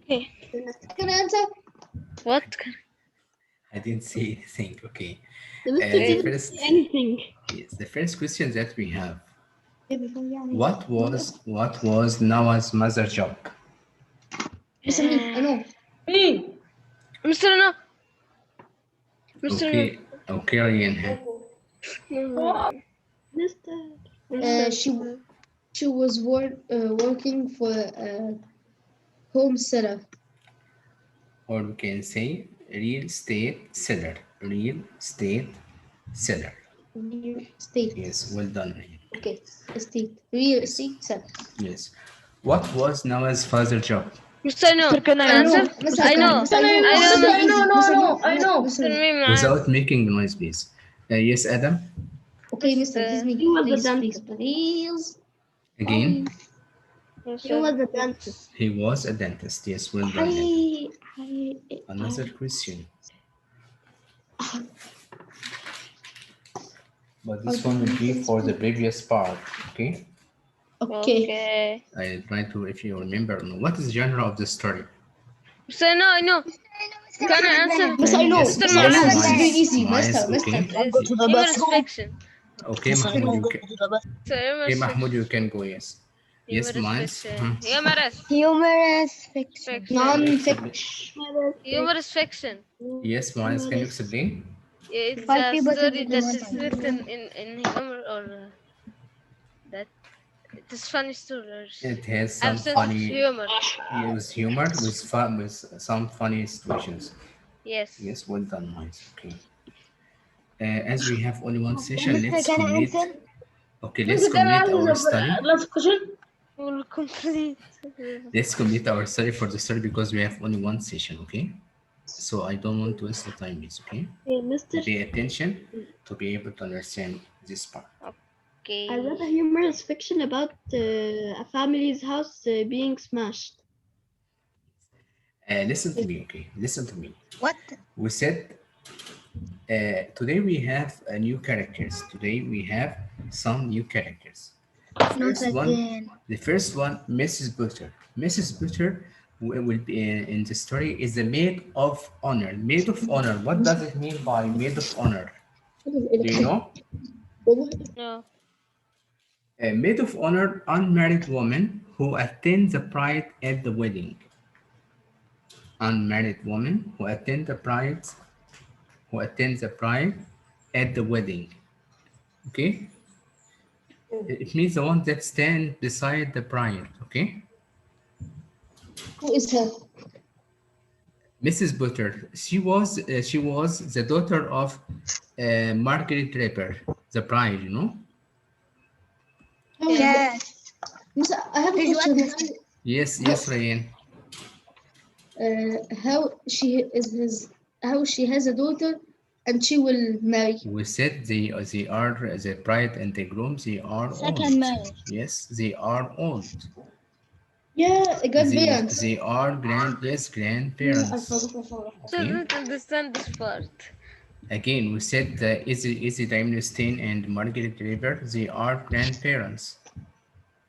Okay. Can I answer? What? I didn't say anything. Okay. The Mr. The didn't first, say anything. yes, the first question that we have. What What was Noah's mother job? Mr. I know. Mr. No. Mr. Okay. Okay, Ryan. No. She was working for home seller. Or we can say real estate seller. Real estate seller. Real estate. Yes, well done, Ryan. Okay, estate. Real Yes. estate seller. Yes. What was Noah's father job? Mr. No. Can I answer? I know. I know. Mr. Mim. Without making noise, please. Yes, Adam. Okay, Mr. Please make please. Again, He was a dentist. he was a dentist. Yes, well done. Another question. But this one will be for the previous part. Okay. Okay. I try to, if you remember, what is the genre of the story? Mr. No, I know. Can I answer? Mister, I know. Yes, Mister, I know. This is very easy. Mice, Mister. okay. Humorous fiction. Okay, Mahmoud, you can. Okay, Humorous Mahmoud, you can go. Yes. Yes, Mice. fiction. Humorous Humorous fiction. fiction. Non-fiction. Humorous fiction. Yes, Mice, can you explain? It's Five a people story to that do is one written in humor or that it is funny stories. It has some Absence funny, humor. with humor, with fun, with some funny situations. Yes. Yes, well done, Mice. Okay. As we have only one session, let's can I complete. answer? Okay, let's complete our study. Last question. We'll complete. Let's complete our study for the study because we have only one session, okay? So I don't want to waste the time, please, okay? Mister. Pay attention to be able to understand this part. Okay. I read a humorous fiction about a family's house being smashed. Listen to me, okay? Listen to me. What? We said today we have new characters. Today we have some new characters. The first one, Mrs. Butter. Mrs. Butter will be in the story is the maid of honor. Maid of honor. What does it mean by maid of honor? Do you know? No. A maid of honor, unmarried woman who attends the bride at the wedding. Unmarried woman who attends the bride at the wedding. Okay? It means the one that stands beside the bride. Okay? Who is her? Mrs. Butter. She was the daughter of Margaret Draper, the bride. You know? Yes. Mister, I have a question. Yes, Ryan. How she has a daughter and she will marry. We said they are the bride and the groom. They are Second old. marriage. Yes, they are old. Yeah, grandparents. They are grandparents. So I Okay. don't understand this part. Again, we said Izzy Stein and Margaret Draper, they are grandparents.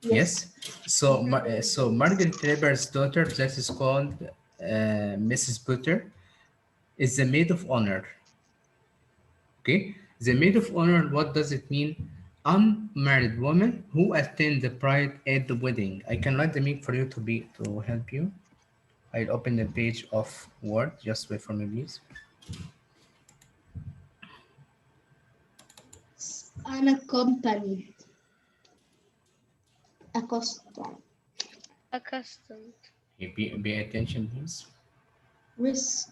Yes. So Margaret Draper's daughter, that is called Mrs. Butter, is the maid of honor. Okay. The maid of honor, what does it mean? Unmarried woman who attend the bride at the wedding. I can write the meaning for you to help you. I'll open the page of Word. Just wait for me, please. Unaccompanied. Accustomed. Okay, pay attention, please. Risk.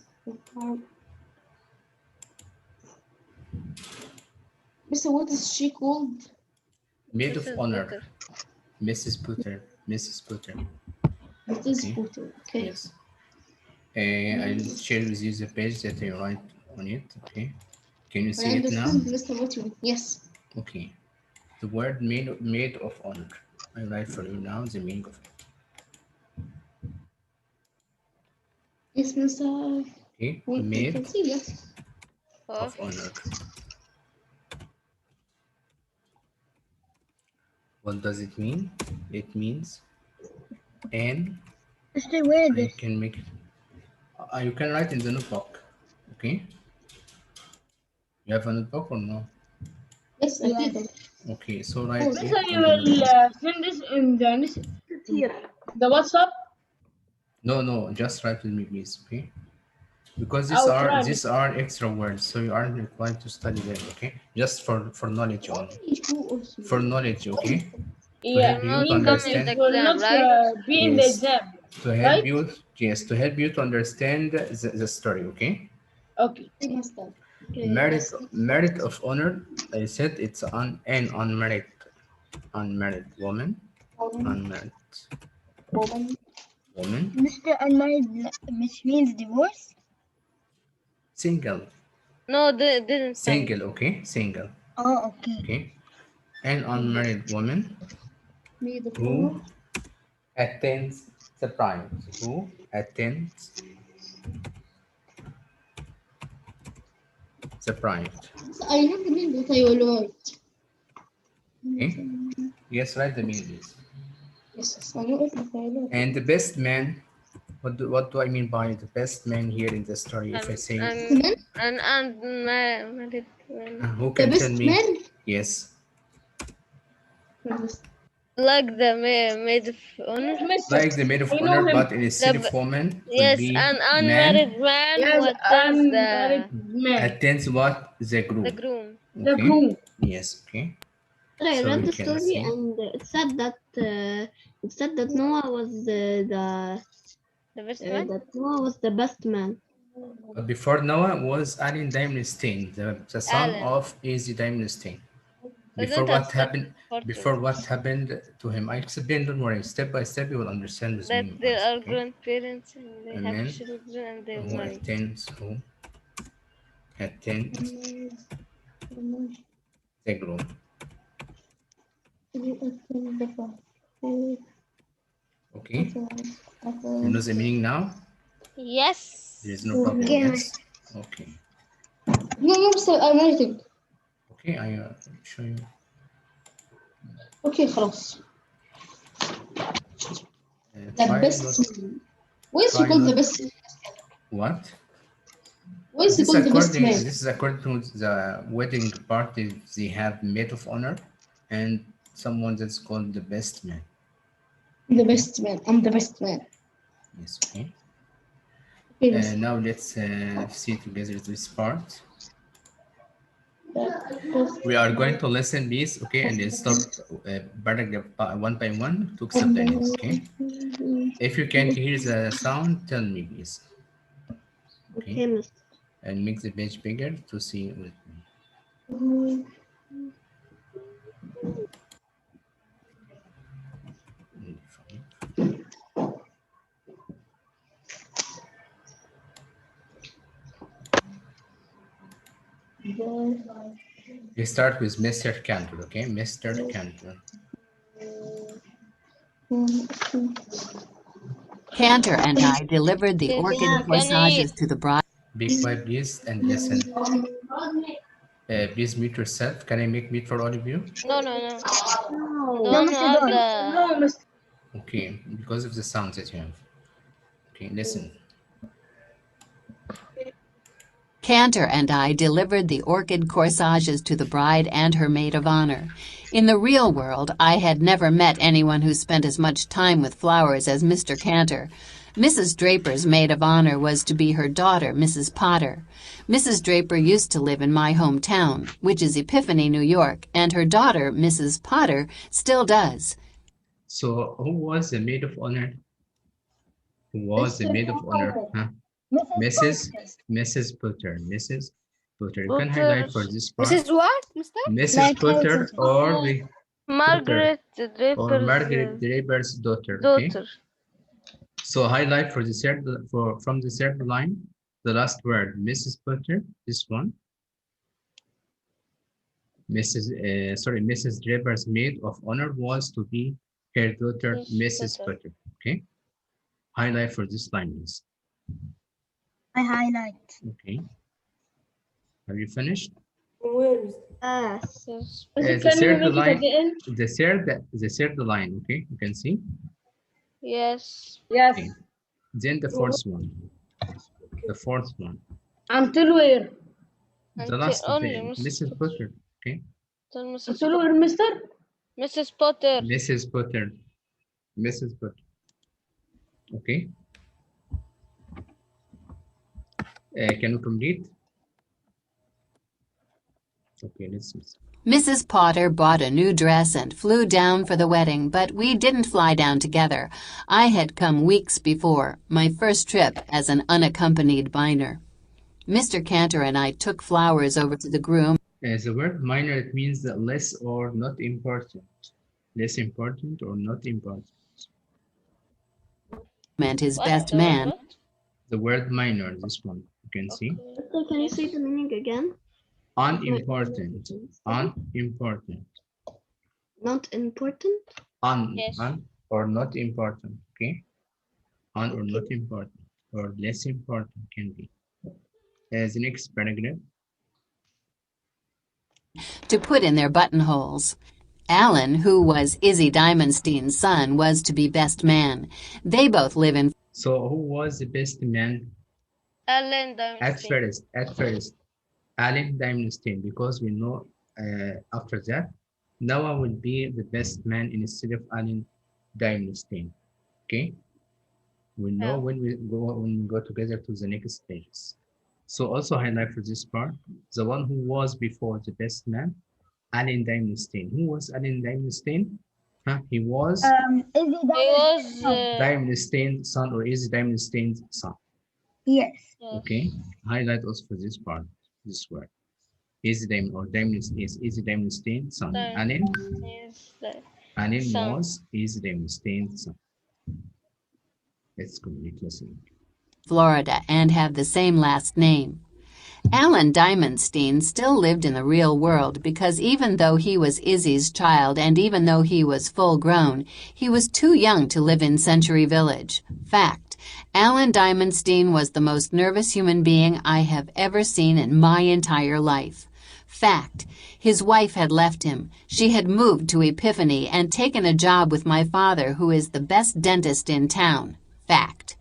Mister, what is she called? Maid of Mrs. honor. Butter. Mrs. Butter. Mrs. Butter. Mrs. Okay. Butter. Okay. Yes. I'll share with you the page that I write on it. Okay. Can you see I it now? understand, Mr. Butter. Yes. Okay. The word maid of honor. I write for you now the meaning of it. Yes, Mr. Okay. We Maid can see, yes. of honor. What does it mean? It means an Mister, where is I this? can make it. You can write in the notebook. Okay. You have a notebook or no? Yes, I did. Okay, so write Mister, it you in the will notebook. send this in Here. the WhatsApp. No, just write with me, please. Okay. Because I'll try. these are extra words, so you aren't required to study them. Okay. Just for knowledge only. For knowledge. Okay. To Yeah, help Will you not to means come in understand. the it will exam, not right? be in the Yes. exam, To help right? you. Yes. To help you to understand the story. Okay. Okay. Merit of honor. I said it's an unmarried woman. Unmarried woman. Mr. Unmarried, which means divorce? Single. No, they didn't tell me. Single. Okay. Single. Oh, okay. Okay. An unmarried woman who attends the pride. Who attends the pride. I know the name, but I will write. Okay. Yes, write the meaning, please. Yes, I know it, but I will. And the best man. What do I mean by the best man here in the story? If I say, And married man. who The can tell best me? man. Yes. Like the maid of honor. Mister, Like the maid of I know honor, him. but instead of The, woman, could yes, be an man unmarried man Yes, who attends unmarried man. attends what? The the groom. groom. The Okay. groom. Yes. Okay. I So read we the can story, see. and it said that Noah was The best man. the best man. But before Noah was Alan Diamond-Stein, the son Alan. of Easy Diamond-Stein. I Before don't what understand happened? part Before of what this. happened to him? I explain. Don't worry. Step by step, you will understand with That me, they guys. are Okay. grandparents and they A have man children and they who marry. attends the groom. Okay. You know the meaning now. Yes. There is no problem. Okay. Yes. Okay. No, sir, I'm writing. Okay. I show you. Okay, خلاص. The Try best not. man. Why is he Try called the not. best man? What? Why is he called the best man? This is according to the wedding party. They have maid of honor and someone that's called the best man. The best man. I'm the best man. Yes, okay. Okay, Now let's see together this part. We are going to listen these, okay, and then start paragraph one by one to explain it, okay? If you can't hear the sound, tell me, please. Okay, Mister. and make the page bigger to see with me. We start with Mr. Cantor, okay? Mr. Cantor. Cantor and I delivered the orchid corsages to the bride. Be quiet, please, and listen. Please mute yourself. Can I make mute for all of you? No, no, no. No. Don't Mister, add don't. the. No, Mister. Okay, because of the sounds that you have. Okay, listen. Cantor and I delivered the orchid corsages to the bride and her maid of honor. In the real world, I had never met anyone who spent as much time with flowers as Mr. Cantor. Mrs. Draper's maid of honor was to be her daughter, Mrs. Potter. Mrs. Draper used to live in my hometown, which is Epiphany, New York, and her daughter, Mrs. Potter, still does. So, who was the maid of honor? Who was the maid of honor? Huh? Mrs. Potter. Mrs. Potter. You can highlight for this part. Mrs. What, Mister? Mrs. Potter or the Margaret or Draper's Margaret Draper's daughter. Okay. daughter. So highlight for the third from the third line, the last word, Mrs. Potter. This one. Mrs. Draper's maid of honor was to be her daughter, Mrs. Potter. Okay. Highlight for this line, please. I highlight. Okay. Have you finished? Yes. Yes. The third line. Okay, you can see. Yes. Yes. Okay. Then the fourth one. The fourth one. Until where? The last only Mrs. Potter. Okay. Until Mrs. Until where, mister? Mrs. Potter. Mrs. Potter. Mrs. Potter. Okay. Can you complete? Okay, let's see. Mrs. Potter bought a new dress and flew down for the wedding, but we didn't fly down together. I had come weeks before, my first trip as an unaccompanied minor. Mr. Cantor and I took flowers over to the groom. The word minor, it means that less or not important. Less important or not important. And his What? best The word man. what? The word minor, this one, you can see. So can you say the meaning again? Unimportant. Unimportant. Not important? Yes. Un or not important. Okay. Un or not important. Or less important can be. As the next paragraph. To put in their buttonholes. Alan, who was Izzy Diamondstein's son, was to be best man. They both live in. So who was the best man Alan Diamondstein. at first? Alan Diamondstein, because we know after that, Noah will be the best man instead of Alan Diamondstein. Okay? We know when we go together to the next pages. So also highlight for this part, the one who was before the best man, Alan Diamondstein. Who was Alan Diamondstein? He was Diamondstein's son, or is Diamondstein's son? Yes. Okay, highlight also for this part, this word. Is Diamondstein's son. Alan was Diamondstein's son. Let's complete listening. Florida and have the same last name. Alan Diamondstein still lived in the real world because even though he was Izzy's child and even though he was full grown, he was too young to live in Century Village. Fact: Alan Diamondstein was the most nervous human being I have ever seen in my entire life. Fact: his wife had left him. She had moved to Epiphany and taken a job with my father, who is the best dentist in town. Fact: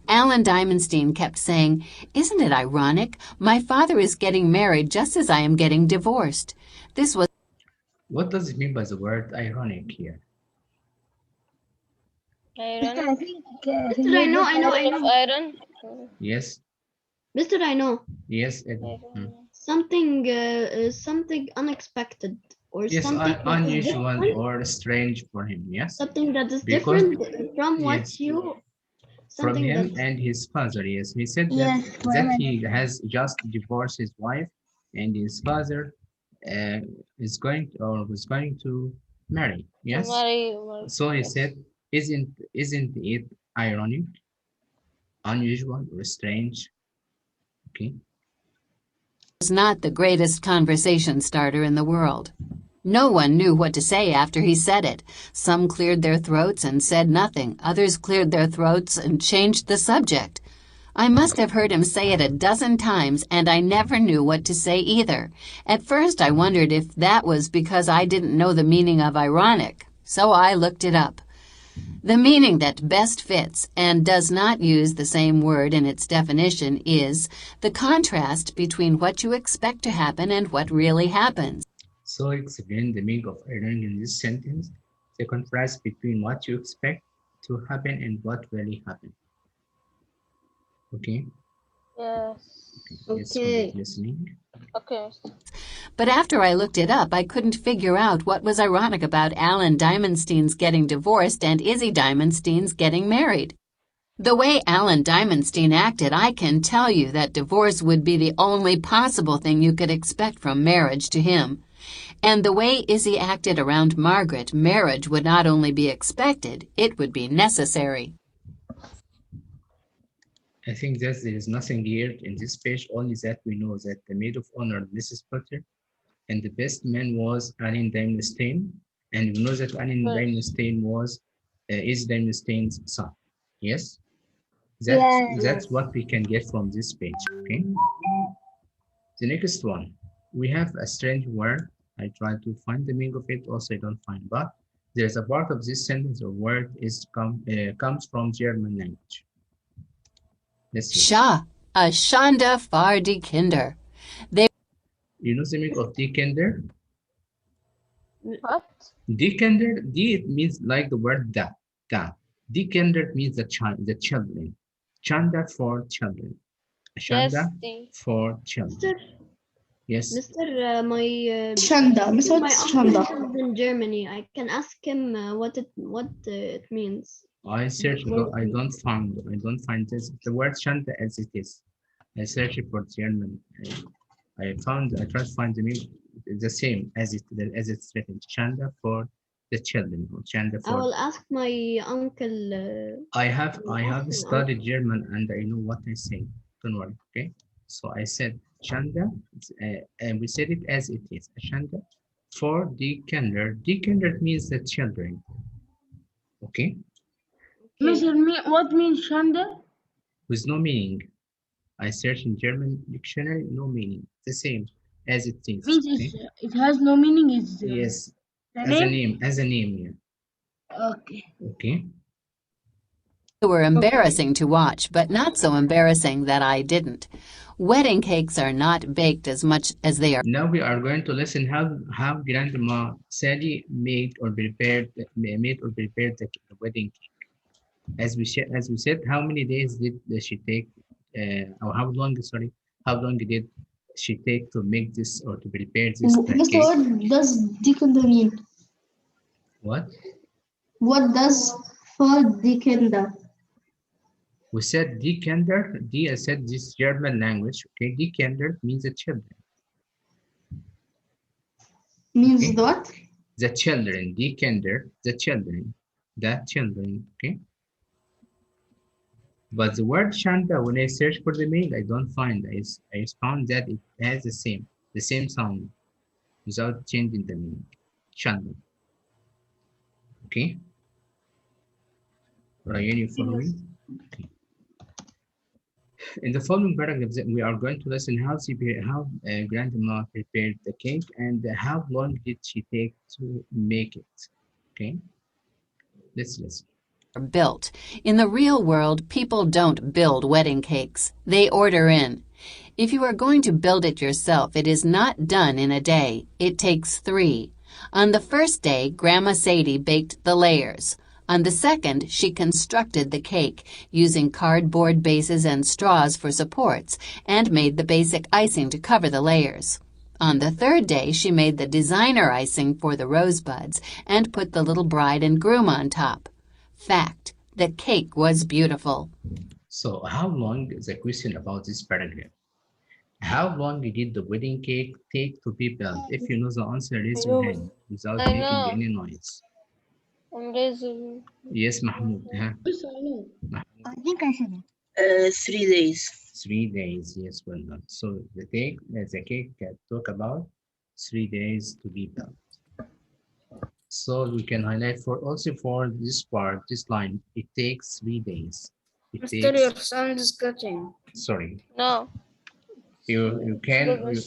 Alan Diamondstein kept saying, "Isn't it ironic? My father is getting married just as I am getting divorced." This was. What does it mean by the word ironic here? Iron. I think Mister, I know. Iron. Yes. Mister, I know. Yes. Something unexpected or Yes, something unusual different, or strange for him. Yes. something that is Because- different from what yes. you. From Something him that. and his father. Yes, he said Yes, that he has just divorced his wife, and his father was going to marry. Yes. So he said, isn't it ironic, unusual, or strange? Okay. Was not the greatest conversation starter in the world. No one knew what to say after he said it. Some cleared their throats and said nothing. Others cleared their throats and changed the subject. I must have heard him say it a dozen times, and I never knew what to say either. At first I wondered if that was because I didn't know the meaning of ironic, so I looked it up. The meaning that best fits and does not use the same word in its definition is the contrast between what you expect to happen and what really happens. So explain the meaning of ironic in this sentence, the contrast between what you expect to happen and what really happened. Okay. Yes. Let's Okay. complete listening. Okay. But after I looked it up, I couldn't figure out what was ironic about Alan Diamondstein's getting divorced and Izzy Diamondstein's getting married. The way Alan Diamondstein acted, I can tell you that divorce would be the only possible thing you could expect from marriage to him. And the way Izzy acted around Margaret, marriage would not only be expected, it would be necessary. I think that there is nothing here in this page, only that we know that the maid of honor, Mrs. Potter, and the best man was Alan Diamondstein, and we know that Alan Diamondstein was is Diamondstein's son. Yes, that's what we can get from this page. Okay. The next one, we have a strange word. I tried to find the meaning of it, also I don't find, but there's a part of this sentence or word is comes from German language. Let's see. Sha, a Shanda far die Kinder. You know the meaning of die Kinder? What? Die Kinder, die it means like the word da. Da. Die Kinder means the child, the children. Chanda for children. Yes, Shanda the for children. Mr. Yes. Mr. My Shanda. Miss, my what's uncle Shanda? lives in Germany. I can ask him what it means. I search. Word I means. don't find this. The word Shanda as it is. I searched for German. I tried to find the meaning the same as it's written. Shanda for the children. Or Shanda I for. will ask my uncle. I ask have my studied uncle. German and I know what I say. Don't worry. Okay. So I said Shanda, and we said it as it is. Shanda for the kinder. The kinder means the children. Okay, Miss, Okay. what means Shanda? with no meaning. I search in German dictionary, no meaning. The same as it is. Means Okay. it has no meaning. It's Yes, the name. as a name. Yeah. Okay. Okay. They were Okay. embarrassing to watch, but not so embarrassing that I didn't. Wedding cakes are not baked as much as they are. Now we are going to listen how Grandma Sally made or prepared the wedding cake. As we said, how many days did she take, or how long? Sorry, how long did she take to make this or to prepare this Mr. cake? What does Dikunda mean? What What does for Dikunda? we said, die Kinder. Die, I said this German language. Okay, die Kinder means the children. Means Okay, what? the children. Die Kinder, the children. The children. Okay. But the word Shanta, when I search for the meaning, I don't find. I found that it has the same sound without changing the meaning. Shanta. Okay. Ryan, you follow me? Okay. In the following paragraphs, we are going to listen how Grandma prepared the cake and how long did she take to make it. Okay. Let's listen. Built. In the real world, people don't build wedding cakes. They order in. If you are going to build it yourself, it is not done in a day. It takes 3. On the first day, Grandma Sadie baked the layers. On the second, she constructed the cake using cardboard bases and straws for supports and made the basic icing to cover the layers. On the third day, she made the designer icing for the rosebuds and put the little bride and groom on top. Fact, the cake was beautiful. So how long is the question about this paragraph? How long did the wedding cake take to be built? If you know the answer, raise your hand without I making know. any noise. I'm raising. Yes, Mahmoud. Huh? Yes, I know. Mahmoud. I think I said it. 3 days. 3 days. Yes, well done. So the cake took about 3 days to be built. So we can highlight for also for this part, this line. It takes 3 days. It Mister, takes. your sound is cutting. Sorry. No. You It's can. good.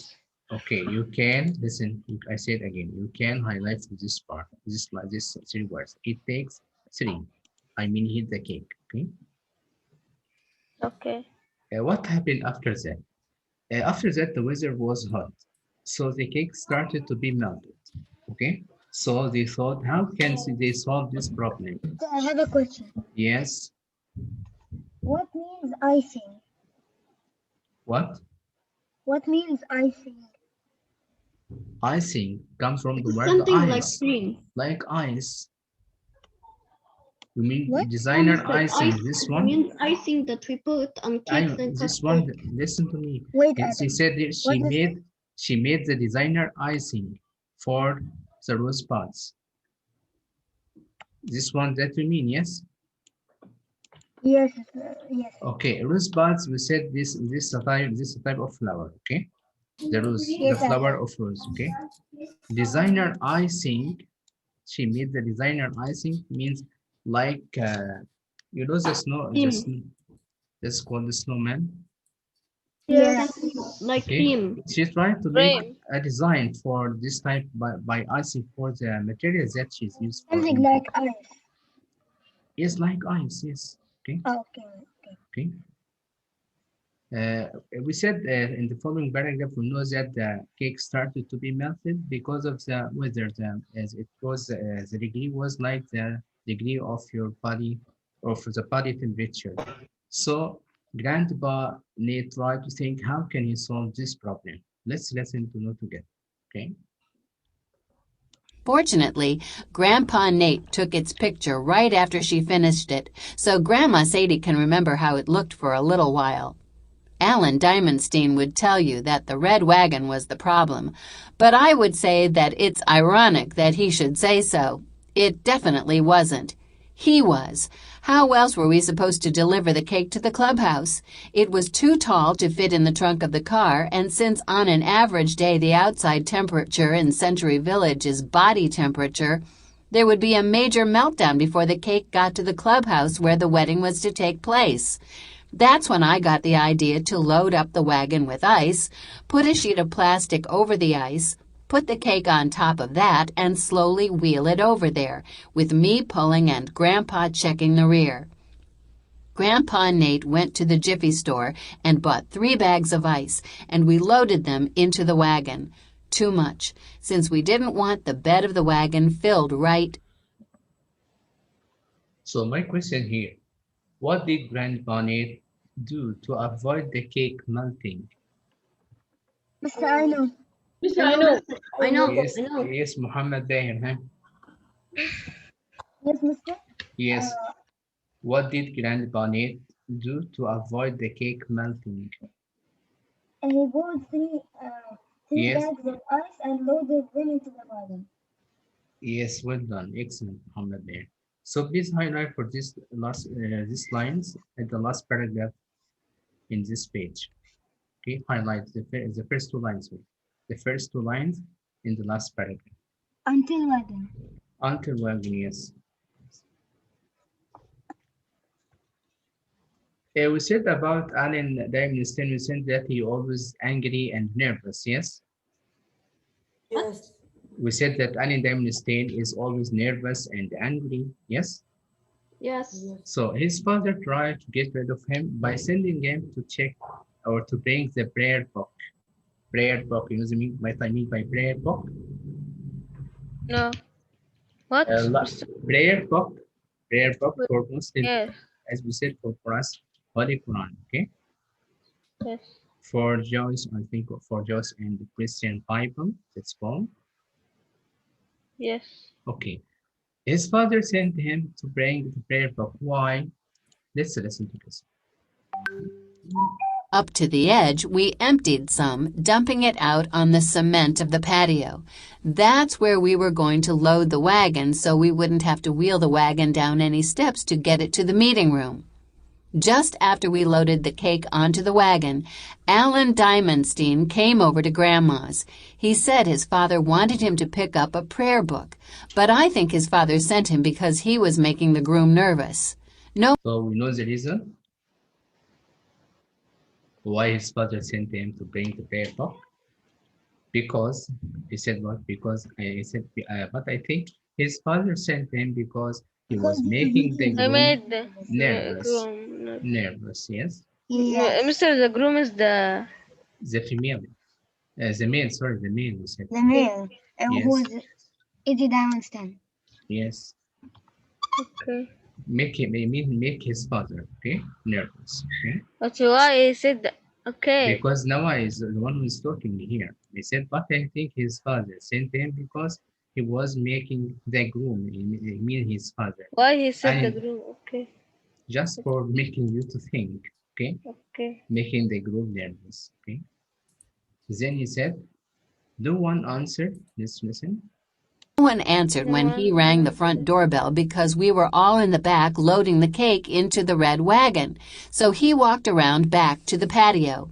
Okay, you can listen. I said again, you can highlight this part, this 3 words. It takes 3. I mean, hit the cake. Okay. Okay. What happened after that? After that, the weather was hot, so the cake started to be melted. Okay. So they thought, how can they solve this problem? I have a question. Yes. What means icing? What? What means icing? Icing comes from It the is word something like ice, cream. like ice. You mean What? No, designer Mr. icing? Ice This one? means icing that we put on cakes and This custard. one, listen to me. Wait, She Adam. said that What is it? she made the designer icing for the rose buds. This one that you mean, yes? Yes, yes. Okay, rose buds. We said this type of flower. Okay, the rose, the Yes, flower Adam. of rose. Okay, designer icing. She made the designer icing means like you know the snow, Cream. that's called the snowman. Yes. Like Okay, cream. she tried to make Frame. a design for this type by icing for the materials that she's used for Something in like cake. ice. Yes, like ice, yes. Okay, Okay. okay. Uh, we said in the following paragraph, we know that the cake started to be melted because of the weather. As it was, the degree was like the degree of your body, of the body temperature. So Grandpa Nate tried to think, how can he solve this problem? Let's listen to know together. Okay. Fortunately, Grandpa Nate took its picture right after she finished it, so Grandma Sadie can remember how it looked for a little while. Alan Diamondstein would tell you that the red wagon was the problem, but I would say that it's ironic that he should say so. It definitely wasn't. He was. How else were we supposed to deliver the cake to the clubhouse? It was too tall to fit in the trunk of the car, and since on an average day the outside temperature in Century Village is body temperature, there would be a major meltdown before the cake got to the clubhouse where the wedding was to take place. That's when I got the idea to load up the wagon with ice, put a sheet of plastic over the ice, put the cake on top of that, and slowly wheel it over there, with me pulling and Grandpa checking the rear. Grandpa Nate went to the Jiffy store and bought 3 bags of ice, and we loaded them into the wagon. Too much, since we didn't want the bed of the wagon filled right. So my question here, what did Grandpa Nate do to avoid the cake melting? Mister, I know. Mister, I know. I know. Yes, I know. yes, Muhammad Daher, huh? Yes, Mister. Yes. What did Grandpa Nate do to avoid the cake melting? And he bought three Yes, bags of ice and loaded them into the wagon. yes, well done. Excellent, Muhammad there. So please highlight for this last these lines at the last paragraph in this page. Okay, highlight the first 2 lines. The first 2 lines in the last paragraph. Until wagon. Until wagon, yes. We said about Alan Diamondstein, we said that he always angry and nervous, yes? Yes. We said that Alan Diamondstein is always nervous and angry, yes? Yes. So his father tried to get rid of him by sending him to check or to bring the prayer book. Prayer book, you know what I mean by prayer book? No. What? Prayer book for Muslim, Yes. as we said for us, Holy Quran, okay? Yes. For Jews, I think for Jews and the Christian Bible, that's called. Yes. Okay. His father sent him to bring the prayer book. Why? Let's listen to this. Up to the edge, we emptied some, dumping it out on the cement of the patio. That's where we were going to load the wagon so we wouldn't have to wheel the wagon down any steps to get it to the meeting room. Just after we loaded the cake onto the wagon, Alan Diamondstein came over to Grandma's. He said his father wanted him to pick up a prayer book, but I think his father sent him because he was making the groom nervous. No. So we know the reason why his father sent him to bring the prayer book. Because he said what? Because he said, but I think his father sent him because he was making the I groom made the nervous. groom. Nervous, yes. Yes. Mr. The groom is the The female, the male. Sorry, the male. We said The male. yes. Who's Eddie Diamondstein. Yes. okay. Make him. I mean, make his father okay nervous. Okay. But why he said that? Okay. Because Noah is the one who is talking here. He said, but I think his father sent him because he was making the groom. I mean his father. Why he said the And groom? Okay. just for making you to think, okay? Okay. Making the group nervous, okay? Then he said, no one answered. Let's listen. No one answered when he rang the front doorbell because we were all in the back loading the cake into the red wagon. So he walked around back to the patio.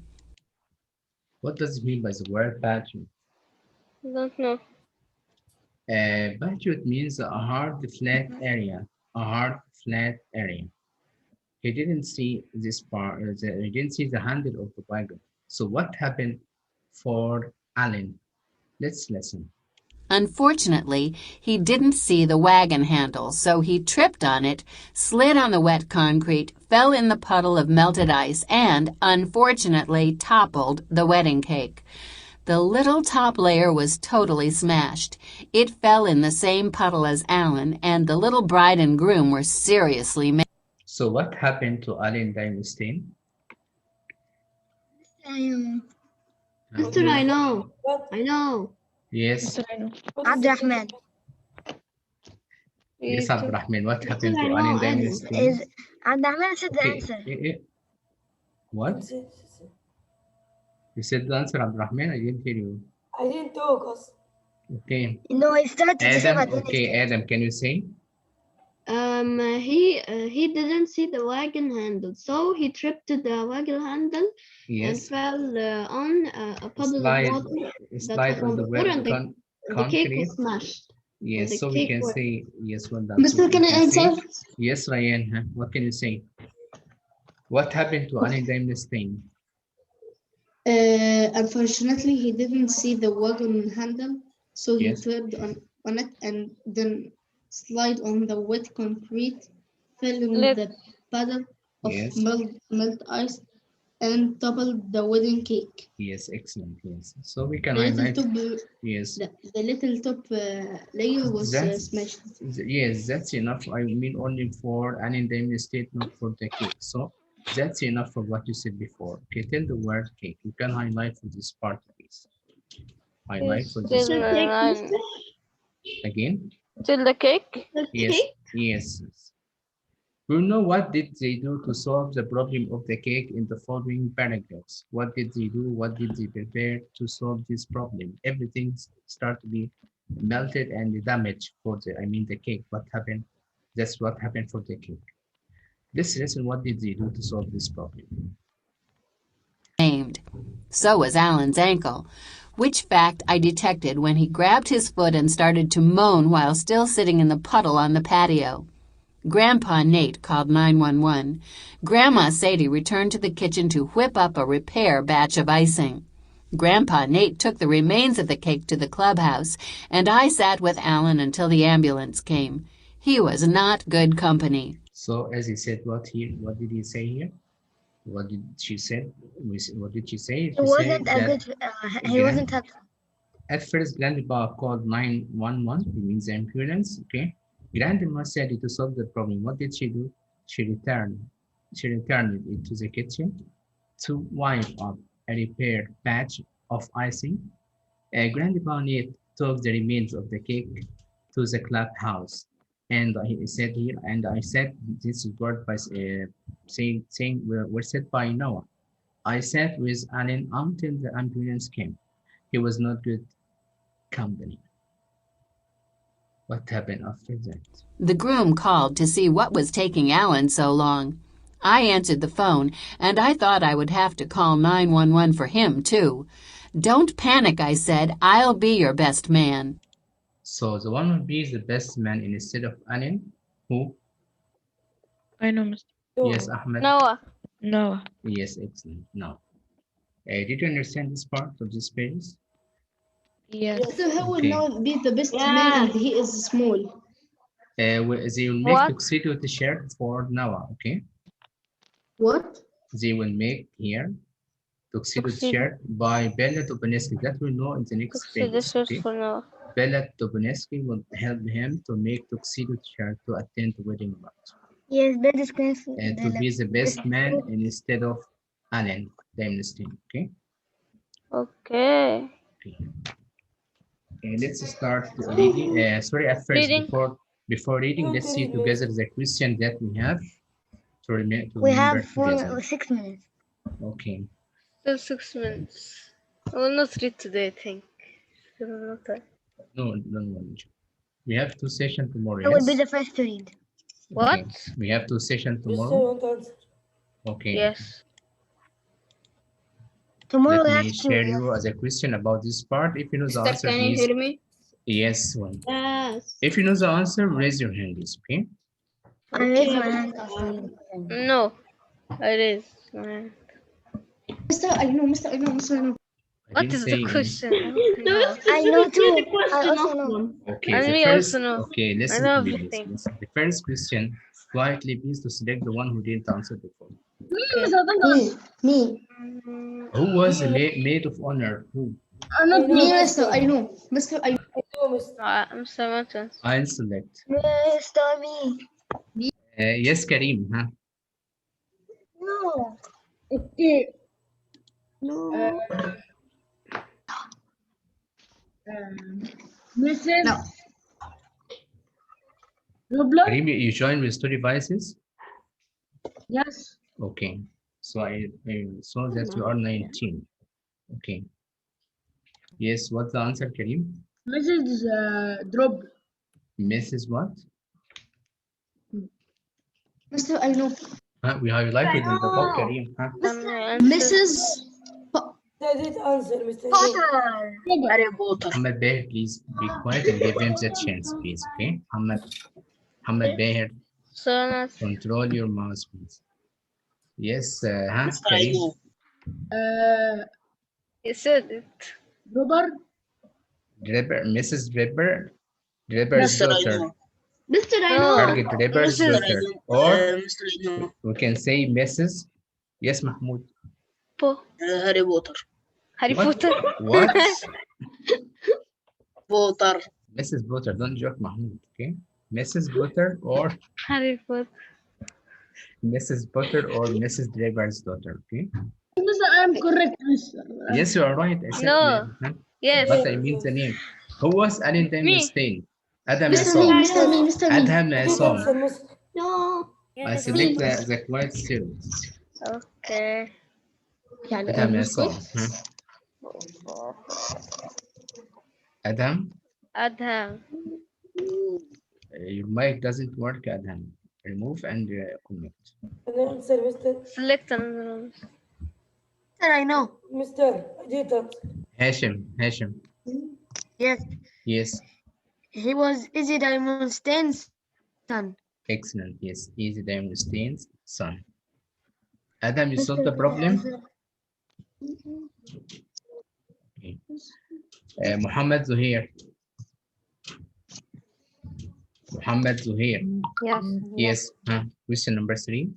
What does it mean by the word patio? Don't know. Patio means a hard, flat area. A hard, flat area. He didn't see this part. He didn't see the handle of the wagon. So what happened for Alan? Let's listen. Unfortunately, he didn't see the wagon handle, so he tripped on it, slid on the wet concrete, fell in the puddle of melted ice, and, unfortunately, toppled the wedding cake. The little top layer was totally smashed. It fell in the same puddle as Alan, and the little bride and groom were seriously maimed. So what happened to Alan Diamondstein? Mister, I know. What? I know. Yes. عبد الرحمن. Yes, Abdurrahman. What happened I to know, Alan Adam. Diamondstein? Is عبد الرحمن said the Okay. answer. What? You said the answer, Abdurrahman? I didn't hear you. I didn't talk. Okay. No, I started to say Adam, okay, Adam, can you say? He didn't see the wagon handle, so he tripped to the wagon handle and Yes. fell on a puddle of water Slide on the water, and the cake concrete. was smashed. Yes, the so we cake can was- say, yes, well done. Mister, So can we I answer? say, yes, Ryan, huh? What can you say? What happened to Alan Diamondstein? Unfortunately, he didn't see the wagon handle, so he Yes. tripped on it and then slid on the wet concrete, fell in Let- the puddle of Yes. melt ice, and toppled the wedding cake. Yes, excellent, yes. So we can The little highlight, top, yes. the little top layer was smashed. Yes, that's enough. I mean only for an indemnity state, not for the cake. So that's enough for what you said before. Okay, tell the word cake. You can highlight for this part, please. Highlight for this Still, part. Again? still the cake? Yes, yes. We know what did they do to solve the problem of the cake in the following paragraphs. What did they do? What did they prepare to solve this problem? Everything start to be melted and damaged for the cake. What happened? That's what happened for the cake. Let's listen, what did they do to solve this problem? So was Alan's ankle, which fact I detected when he grabbed his foot and started to moan while still sitting in the puddle on the patio. Grandpa Nate called 911. Grandma Sadie returned to the kitchen to whip up a repair batch of icing. Grandpa Nate took the remains of the cake to the clubhouse, and I sat with Alan until the ambulance came. He was not good company. So as he said, what did he say here? What did she say? What did she say? He wasn't a good. He wasn't helpful. At first, Grandpa called 911, it means the ambulance, okay? Grandma said to solve the problem. What did she do? She returned it to the kitchen to wipe up a repaired patch of icing. Grandpa Nate took the remains of the cake to the clubhouse. And he said here, and I said this word by saying were said by Noah. I sat with Alan until the ambulance came. He was not good company. What happened after that? The groom called to see what was taking Alan so long. I answered the phone, and I thought I would have to call 911 for him, too. Don't panic, I said. I'll be your best man. So the one will be the best man instead of Alan. Who? I know, Mr. Yes, Ahmed. Noah. Noah. Yes, excellent. Now, did you understand this part of this page? Yes. So how will Okay. Noah be the best man and he is small? They will make What? tuxedo t-shirt for Noah, okay? What? They will make here tuxedo Tuxedo. t-shirt by Bella Toponescu. That we know in the next Tuxedo page. shirt Okay? for Noah. Bella Toponescu will help him to make tuxedo t-shirt to attend the wedding party. Yes, better screen. And to be the best man instead of Alan Diamondstein, okay? Okay. Let's start reading. Sorry, at first, Reading. before reading, let's see together the question that we have to remember. We have together. 6 minutes. Okay. Still 6 minutes. I will not read today, I think. I don't know time. No. We have 2 sessions tomorrow. I will be Yes? the first to read. What? Okay. We have 2 sessions You say tomorrow. want to answer. Okay. Yes. Tomorrow we Let have me to. share you as a question about this part. If you know the answer, can you please. hear me? Yes, one. Yes. If you know the answer, raise your hand, please, okay? I raise my hand after. No. I raised my hand. Mister, I know. I What didn't is say the any. question? No, No. Mr. I know Shahid, too. read the I question also know. after. Okay, And the me first. also know. Okay, listen know to me, please. everything. Listen. The first question, quietly, please, to select the one who didn't answer before. Me. Who was the maid of honor? Who? Me, Mister. I know. Mr. I know. I know, Mr. I'm Samantha. I'll select. Mr. Me. Yes, Karim. Huh? No. Okay. No. Mrs. No. Robler? Karim, you joined with two devices? Yes. Okay. So I saw that you are 19. Okay. Yes, what's the answer, Karim? Mrs. Drop. Mrs. what? Mister, I know. We highlighted in the book, Karim. Huh? Mrs. That is answer, Mr. Potter. Harry Potter. Muhammad Bahir, please be quiet and give him the chance, please. Okay? Muhammad Bahir, So not. control your mouse, please. Yes, huh? Mr. Karim. Ayub. He said it. Robber? Draper, Mrs. Draper, Draper's Mr. daughter. Ayub. Mr. I No. know. Target Draper's Mrs. daughter. Or Mr. Ayub. we can say Mrs. Yes, Mahmoud. Harry Potter. Harry What? Potter. What? Potter. Mrs. Potter, don't joke, Mahmoud, okay? Mrs. Potter or Harry Potter. Mrs. Potter or Mrs. Draper's daughter, okay? Mr. I am correct, Mr. Yes, you are right. I said No. huh? Yes. But I mean the name. Who was Alan Stein? Adam Mr. Me. Asom. Mr. Me. Mr. Me. Adam Repeat Asom. answer, Miss. No. I select the quiet still. Okay. يعني Adam أنا Asom. Huh? Adam, Adham. your mic doesn't work, Adam. Remove and connect. And the answer, Mr. Select another one. Sir, I know. Mr. I did answer. Hashim. Yes. Yes, He was Izzy Diamond Stein's son. excellent. Yes, Easy Diamond Stein's son. Adam, you solved the problem? Okay. Muhammad Zuhair. Muhammad Zuhair. Yes. Yes. Question number 3.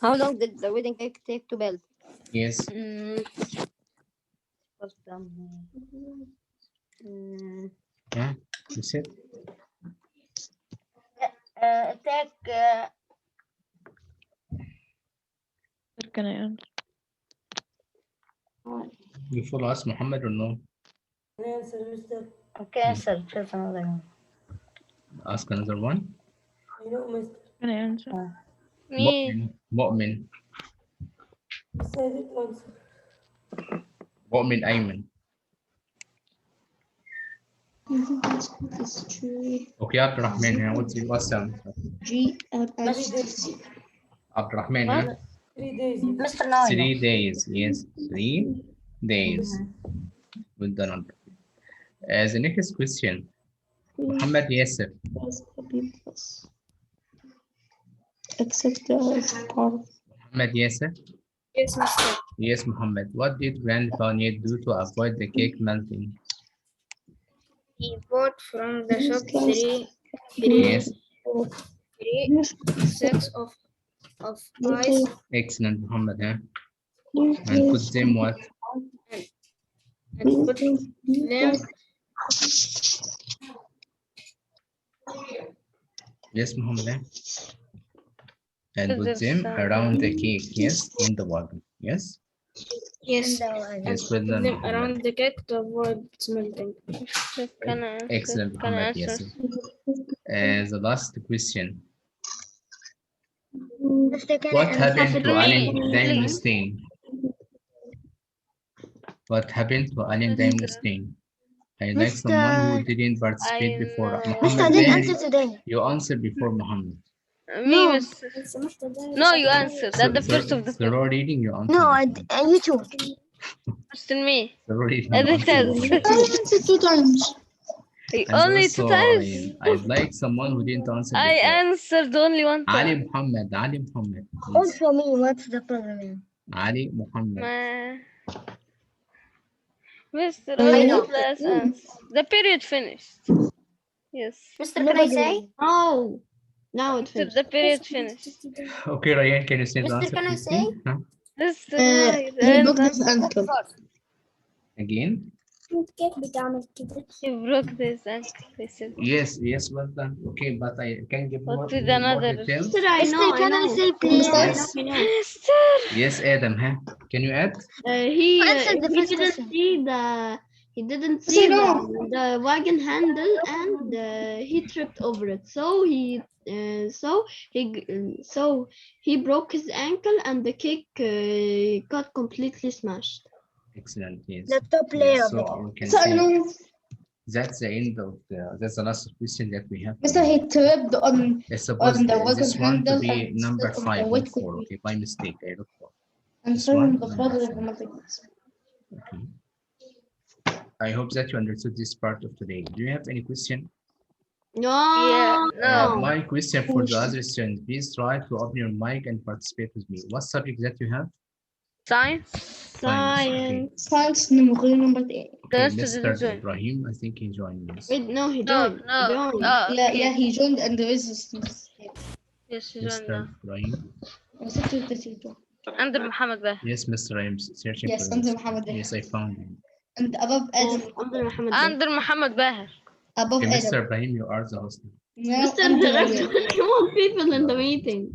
How long did the wedding cake take to build? Yes. You said It take What can I answer? you follow us, Muhammad, or no? Can I answer, Mr. okay, sir. Choose another one. Ask another one. I know, Mr. Can I answer? Me. Mu'min. Mr. I did answer. Mu'min Ayman. Okay, Abdurrahman. What's the answer? Abdurrahman. 3 days. Mr. Now. 3 days. Yes, 3 days. Well done. As the next question, Muhammad Yasser. Except the part. Muhammad Yasser. Yes, Mr. Yes, Muhammad. What did Grandpa need do to avoid the cake melting? He bought from the shop Yes, three sets of ice excellent, Muhammad. And put them what? and put them Yes, Muhammad. And to put the them sun. around the cake. Yes, in the water. Yes. Yes. Yes, well done, Them Muhammad. around the cake to avoid smelting. Can I answer? Excellent, Can I Muhammad. answer? Yes. The last question. Mr. Can What I happened answer? to Me. Alan Diamond-Stein? What happened to Alan Diamond-Stein? I like someone who didn't participate I before. know. Mr. I Muhammad didn't Bahri, answer today. you answered before Muhammad. Me, No. Mr. No, you answered. At the first of the Thorough reading, you answered. No, you too. first in me. Thorough reading, I you did answered. answer. 2 times. And Only also, 2 times. I'd like someone who didn't answer I before. answered only 1 Ali time. Muhammad, Ali Muhammad. Please. Also me. What's the problem? Ali Muhammad. Mr. I know. What's the last answer? The period finished. Yes. Mister, can I say? Oh, now it Mr. finished. The period finished. Okay, Ryan, can you say the Mister, answer? can I please, say? Huh? Mr. He broke his ankle. Again? He broke this ankle. They said. Yes, yes, well done. Okay, but I can give What more, with more another? details. Mister, I know, I Can I know. say, please? Yes, Mister. yes, Adam, huh? Can you add? Answer the first question. He didn't Yes, I see know. the wagon handle, and he tripped over it. So he broke his ankle, and the cake got completely smashed. Excellent, yes. Laptop Yes, player. so we can Yes, I say know. that's the end of that's the last question that we have. Mister, he tripped on I suppose the wagon this one to handle be and number stood on 5, the not wet 4. concrete Okay, by mistake, I look for and this fell one. in the flood Number with 4. mathematics. Okay. I hope that you understood this part of today. Do you have any question? No. Yeah, no. My question for the other students, please try to open your mic and participate with me. What subject that you have? Science. Science. Science number 8. The Okay, rest Mr. didn't join. Ibrahim, I think he joined us. Wait, no, he No, joined. no. He joined. Oh, Yeah, okay. yeah, he joined and the resistance. Yes, he joined Mr. now. Ibrahim. Under Muhammad Bah. Yes, Mr. I'm searching Yes, for under this. Muhammad. Yes, I found him. And above Adam. Under Muhammad. Under Muhammad Bahar. Above Okay, Adam. Mr. Ibrahim, you are the host. Now Mister, under there are Ryan. more people in the meeting.